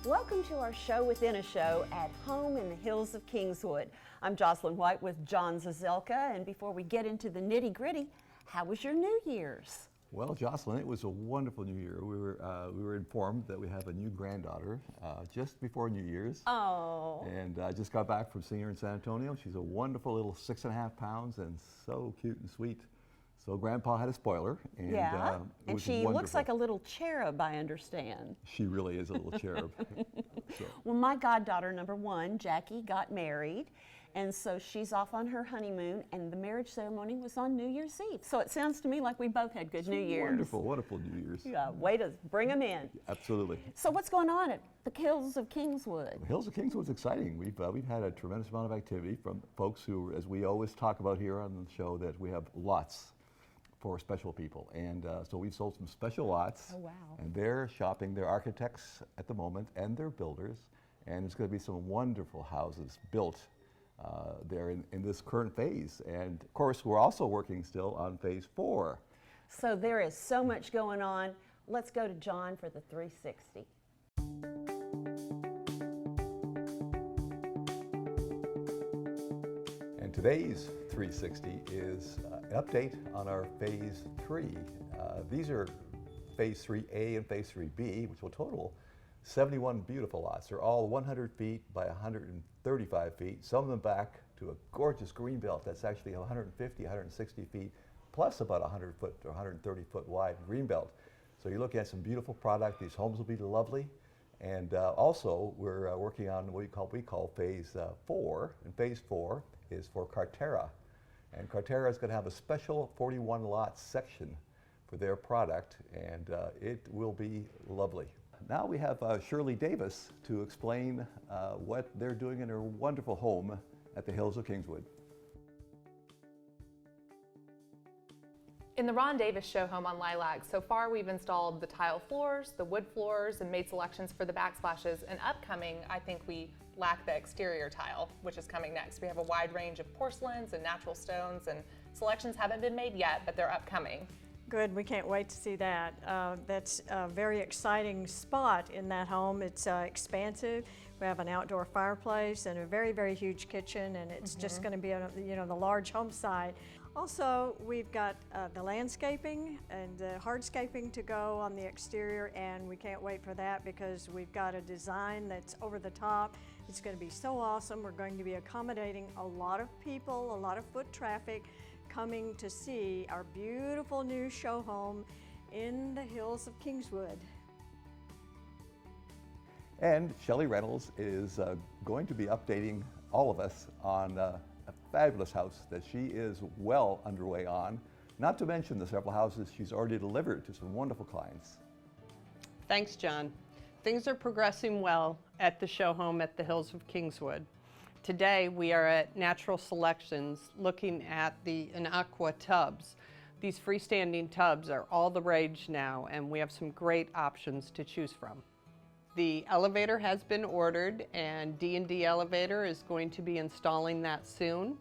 Welcome to our show within a show at home in the Hills of Kingswood. I'm Jocelyn White with John Zazelka, and before we get into the nitty-gritty, how was your New Year's? Well, Jocelyn, it was a wonderful New Year. We were informed that we have a new granddaughter just before New Year's. Oh. And I just got back from seeing her in San Antonio. She's a wonderful little 6.5 pounds and so cute and sweet. So Grandpa had a spoiler, and Yeah, it and was she wonderful. looks like a little cherub, I understand. She really is a little cherub. So. Well, my goddaughter, number one, Jackie, got married, and so she's off on her honeymoon, and the marriage ceremony was on New Year's Eve. So it sounds to me like we both had good New Year's. Wonderful, wonderful New Year's. Yeah, way to bring them in. Absolutely. So what's going on at the Hills of Kingswood? The Hills of Kingswood's exciting. We've had a tremendous amount of activity from folks who, as we always talk about here on the show, that we have lots for special people, and so we've sold some special lots. Oh, wow. And they're shopping. They're architects at the moment, and they're builders, and it's going to be some wonderful houses built there in this current phase. And of course, we're also working still on phase 4. So there is so much going on. Let's go to John for the 360. And today's 360 is an update on our phase 3. These are phase 3A and phase 3B, which will total 71 beautiful lots. They're all 100 feet by 135 feet, some of them back to a gorgeous green belt that's actually 150, 160 feet, plus about 100 foot or 130 foot wide green belt. So you're looking at some beautiful product. These homes will be lovely. And also, we're working on what we call phase 4, and phase 4 is for Cartera. And Cartera is going to have a special 41 lot section for their product, and it will be lovely. Now we have Shirley Davis to explain what they're doing in her wonderful home at the Hills of Kingswood. In the Ron Davis show home on Lilac, so far we've installed the tile floors, the wood floors, and made selections for the backsplashes. And upcoming, I think we lack the exterior tile, which is coming next. We have a wide range of porcelains and natural stones, and selections haven't been made yet, but they're upcoming. Good, we can't wait to see that. That's a very exciting spot in that home. It's expansive. We have an outdoor fireplace and a very, very huge kitchen, and it's just going to be, the large home site. Also, we've got the landscaping and the hardscaping to go on the exterior, and we can't wait for that because we've got a design that's over the top. It's going to be so awesome. We're going to be accommodating a lot of people, a lot of foot traffic coming to see our beautiful new show home in the Hills of Kingswood. And Shelley Reynolds is going to be updating all of us on a fabulous house that she is well underway on, not to mention the several houses she's already delivered to some wonderful clients. Thanks, John. Things are progressing well at the show home at the Hills of Kingswood. Today we are at Natural Selections looking at the Aqua tubs. These freestanding tubs are all the rage now, and we have some great options to choose from. The elevator has been ordered, and D&D Elevator is going to be installing that soon.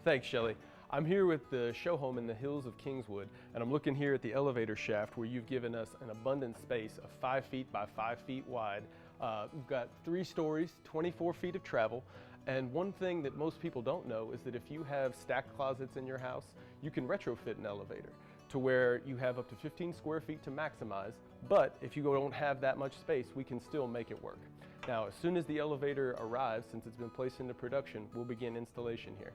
Thanks, Shelley. I'm here with the show home in the Hills of Kingswood, and I'm looking here at the elevator shaft where you've given us an abundant space of 5 feet by 5 feet wide. We've got 3 stories, 24 feet of travel, and one thing that most people don't know is that if you have stacked closets in your house, you can retrofit an elevator to where you have up to 15 square feet to maximize, but if you don't have that much space, we can still make it work. Now, as soon as the elevator arrives, since it's been placed into production, we'll begin installation here.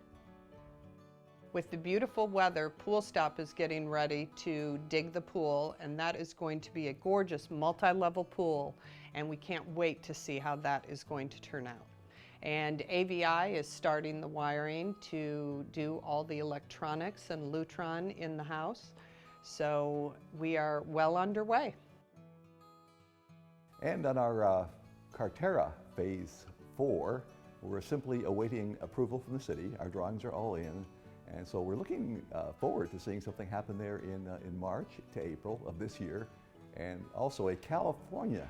With the beautiful weather, Pool Stop is getting ready to dig the pool, and that is going to be a gorgeous multi-level pool, and we can't wait to see how that is going to turn out. And AVI is starting the wiring to do all the electronics and Lutron in the house, so we are well underway. And on our Cartera phase 4, we're simply awaiting approval from the city. Our drawings are all in. And so we're looking forward to seeing something happen there in March to April of this year, and also a California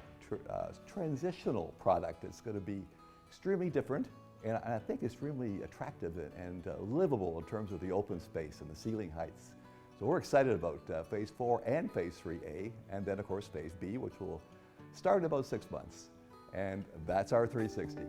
transitional product that's going to be extremely different and I think extremely attractive and livable in terms of the open space and the ceiling heights. So we're excited about phase 4 and phase 3A, and then of course phase B, which will start in about 6 months. And that's our 360.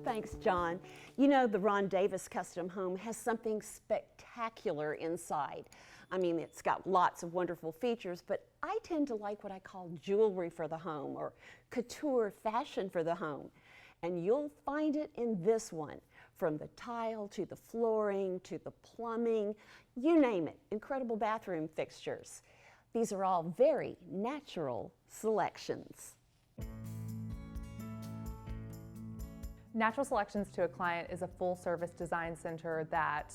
Thanks, John. You know, the Ron Davis custom home has something spectacular inside. I mean, it's got lots of wonderful features, but I tend to like what I call jewelry for the home or couture fashion for the home. And you'll find it in this one, from the tile to the flooring to the plumbing, you name it, incredible bathroom fixtures. These are all very natural selections. Natural Selections to a Client is a full-service design center that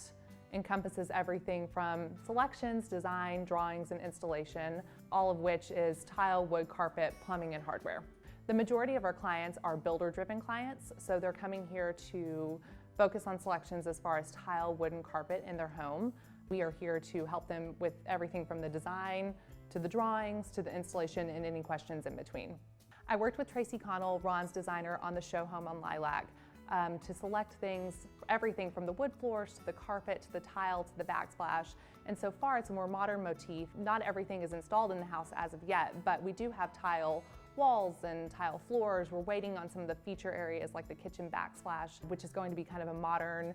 encompasses everything from selections, design, drawings, and installation, all of which is tile, wood, carpet, plumbing, and hardware. The majority of our clients are builder-driven clients, so they're coming here to focus on selections as far as tile, wood, and carpet in their home. We are here to help them with everything from the design, to the drawings, to the installation, and any questions in between. I worked with Tracy Connell, Ron's designer, on the show home on Lilac to select things, everything from the wood floors to the carpet to the tile to the backsplash. And so far it's a more modern motif. Not everything is installed in the house as of yet, but we do have tile walls and tile floors. We're waiting on some of the feature areas like the kitchen backsplash, which is going to be kind of a modern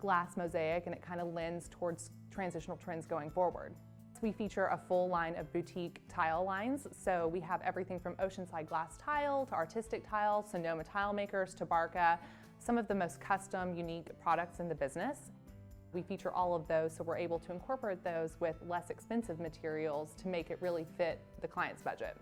glass mosaic, and it kind of lends towards transitional trends going forward. We feature a full line of boutique tile lines, so we have everything from oceanside glass tile to artistic tile, Sonoma tile makers to Barca, some of the most custom, unique products in the business. We feature all of those, so we're able to incorporate those with less expensive materials to make it really fit the client's budget.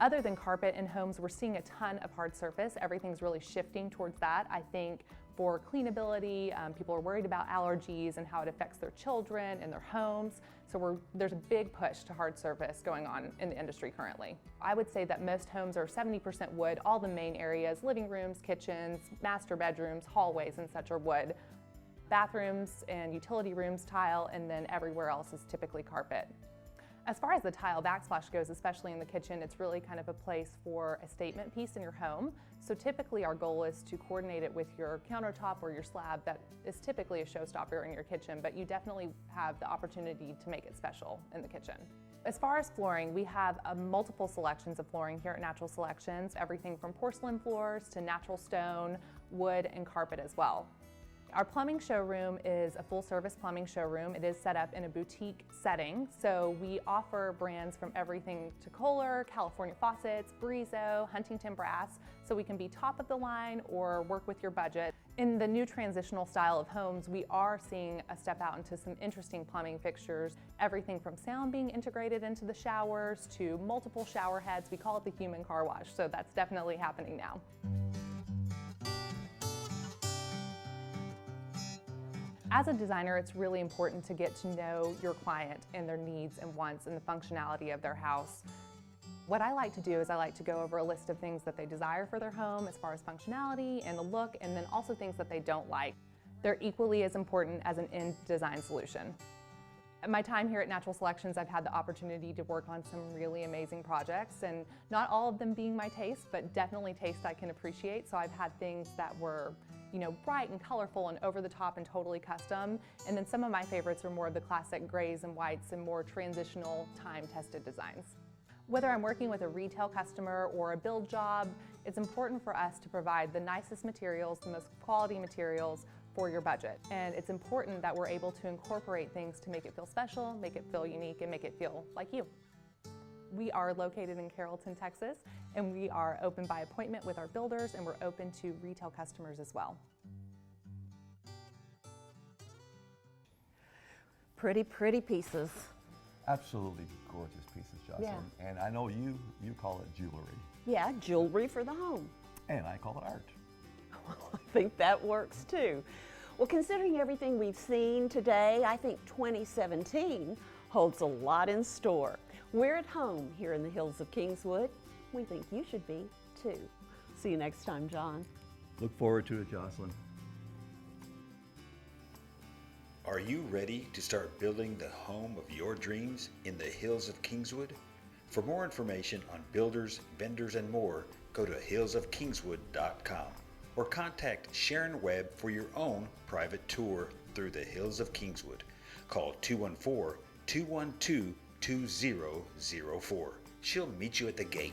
Other than carpet in homes, we're seeing a ton of hard surface. Everything's really shifting towards that. I think for cleanability, people are worried about allergies and how it affects their children and their homes. So there's a big push to hard surface going on in the industry currently. I would say that most homes are 70% wood. All the main areas, living rooms, kitchens, master bedrooms, hallways and such are wood. Bathrooms and utility rooms tile, and then everywhere else is typically carpet. As far as the tile backsplash goes, especially in the kitchen, it's really kind of a place for a statement piece in your home. So typically our goal is to coordinate it with your countertop or your slab that is typically a showstopper in your kitchen, but you definitely have the opportunity to make it special in the kitchen. As far as flooring, we have multiple selections of flooring here at Natural Selections, everything from porcelain floors to natural stone, wood, and carpet as well. Our plumbing showroom is a full-service plumbing showroom. It is set up in a boutique setting, so we offer brands from everything to Kohler, California Faucets, Brizo, Huntington Brass, so we can be top of the line or work with your budget. In the new transitional style of homes, we are seeing a step out into some interesting plumbing fixtures, everything from sound being integrated into the showers to multiple shower heads. We call it the human car wash, so that's definitely happening now. As a designer, it's really important to get to know your client and their needs and wants and the functionality of their house. What I like to do is I like to go over a list of things that they desire for their home as far as functionality and the look, and then also things that they don't like. They're equally as important as an end design solution. At my time here at Natural Selections, I've had the opportunity to work on some really amazing projects, and not all of them being my taste, but definitely taste I can appreciate. So I've had things that were bright and colorful and over the top and totally custom. And then some of my favorites are more of the classic grays and whites and more transitional, time-tested designs. Whether I'm working with a retail customer or a build job, it's important for us to provide the nicest materials, the most quality materials for your budget. And it's important that we're able to incorporate things to make it feel special, make it feel unique, and make it feel like you. We are located in Carrollton, Texas, and we are open by appointment with our builders, and we're open to retail customers as well. Pretty, pretty pieces. Absolutely gorgeous pieces, Jocelyn. Yeah. And I know you call it jewelry. Yeah, jewelry for the home. And I call it art. I think that works too. Well, considering everything we've seen today, I think 2017 holds a lot in store. We're at home here in the Hills of Kingswood. We think you should be too. See you next time, John. Look forward to it, Jocelyn. Are you ready to start building the home of your dreams in the Hills of Kingswood? For more information on builders, vendors, and more, go to hillsofkingswood.com or contact Sharon Webb for your own private tour through the Hills of Kingswood. Call 212-2004. She'll meet you at the gate.